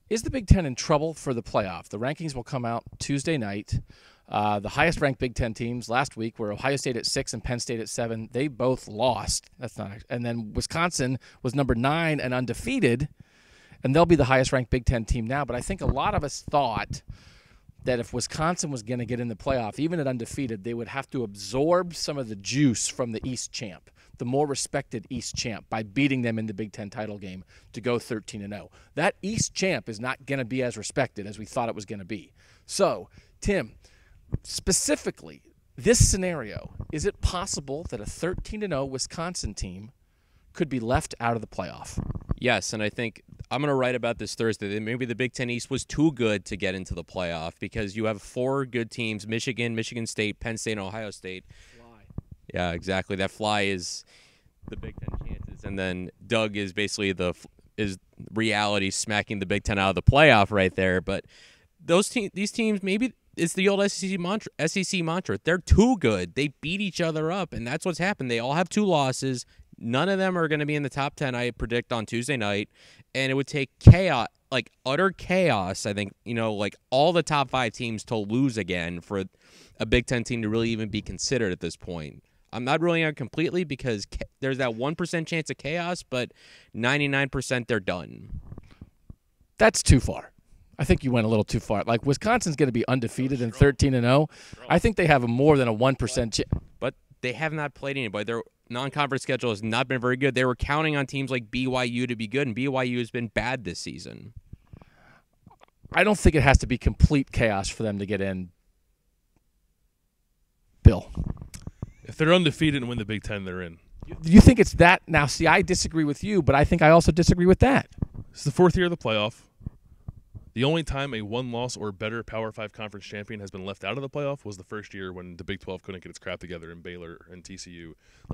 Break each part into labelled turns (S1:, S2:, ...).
S1: Is the Big Ten in trouble for the playoff? The rankings will come out Tuesday night. The highest-ranked Big Ten teams last week were Ohio State at 6 and Penn State at 7. They both lost. And then Wisconsin was number 9 and undefeated, and they'll be the highest-ranked Big Ten team now. But I think a lot of us thought that if Wisconsin was going to get in the playoff, even at undefeated, they would have to absorb some of the juice from the East champ, the more respected East champ, by beating them in the Big Ten title game to go 13-0. That East champ is not going to be as respected as we thought it was going to be. So, Tim, specifically, this scenario, is it possible that a 13-0 Wisconsin team could be left out of the playoff?
S2: Yes, and I think I'm going to write about this Thursday. That maybe the Big Ten East was too good to get into the playoff because you have 4 good teams: Michigan, Michigan State, Penn State, and Ohio State.
S1: Fly.
S2: Yeah, exactly. That fly is the Big Ten chances, and then Doug is basically is reality smacking the Big Ten out of the playoff right there. But these teams, maybe it's the old SEC mantra. They're too good. They beat each other up, and that's what's happened. They all have 2 losses. None of them are going to be in the top 10, I predict, on Tuesday night. And it would take chaos, like utter chaos, I think, like all the top 5 teams to lose again for a Big Ten team to really even be considered at this point. I'm not ruling out completely because there's that 1% chance of chaos, but 99% they're done.
S1: That's too far. I think you went a little too far. Like, Wisconsin's going to be undefeated in 13-0. I think they have more than a 1% chance.
S2: But they have not played anybody. Their non-conference schedule has not been very good. They were counting on teams like BYU to be good, and BYU has been bad this season.
S1: I don't think it has to be complete chaos for them to get in. Bill?
S3: If they're undefeated and win the Big Ten, they're in.
S1: You think it's that? Now, see, I disagree with you, but I think I also disagree with that.
S3: It's the 4th year of the playoff. The only time a 1-loss or better Power 5 conference champion has been left out of the playoff was the first year when the Big 12 couldn't get its crap together and Baylor and TCU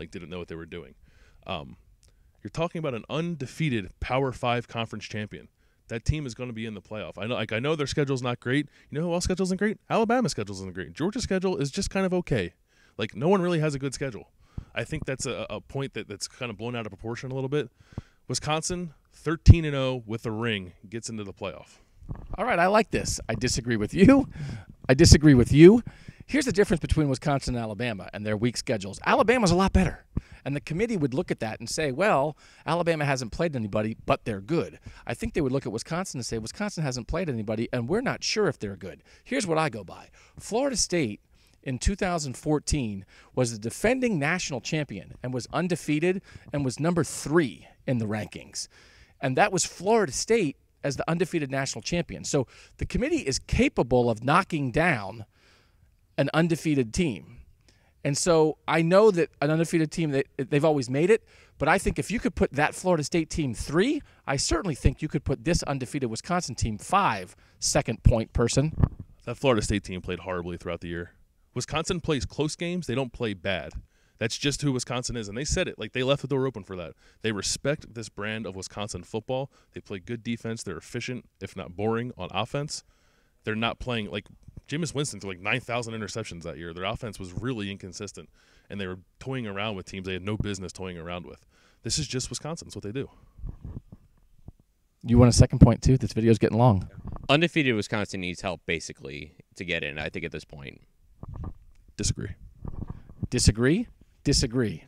S3: didn't know what they were doing. You're talking about an undefeated Power 5 conference champion. That team is going to be in the playoff. I know their schedule's not great. You know who else schedule isn't great? Alabama's schedule isn't great. Georgia's schedule is just kind of okay. No one really has a good schedule. I think that's a point that's kind of blown out of proportion a little bit. Wisconsin, 13-0 with a ring, gets into the playoff.
S1: All right, I like this. I disagree with you. Here's the difference between Wisconsin and Alabama and their weak schedules. Alabama's a lot better. And the committee would look at that and say, well, Alabama hasn't played anybody, but they're good. I think they would look at Wisconsin and say, Wisconsin hasn't played anybody, and we're not sure if they're good. Here's what I go by. Florida State in 2014 was the defending national champion and was undefeated and was number 3 in the rankings. And that was Florida State as the undefeated national champion. So the committee is capable of knocking down an undefeated team. And so I know that an undefeated team, they've always made it, but I think if you could put that Florida State team 3, I certainly think you could put this undefeated Wisconsin team 5, second point person.
S3: That Florida State team played horribly throughout the year. Wisconsin plays close games. They don't play bad. That's just who Wisconsin is, and they said it. They left the door open for that. They respect this brand of Wisconsin football. They play good defense. They're efficient, if not boring, on offense. They're not playing Jameis Winston threw 9,000 interceptions that year. Their offense was really inconsistent, and they were toying around with teams they had no business toying around with. This is just Wisconsin. It's what they do.
S1: You want a second point, too? This video's getting long.
S2: Undefeated Wisconsin needs help, basically, to get in, I think, at this point.
S3: Disagree.
S1: Disagree? Disagree.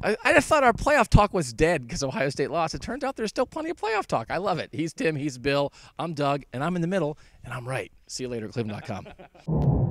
S1: I just thought our playoff talk was dead because Ohio State lost. It turns out there's still plenty of playoff talk. I love it. He's Tim, he's Bill, I'm Doug, and I'm in the middle, and I'm right. See you later at cleveland.com.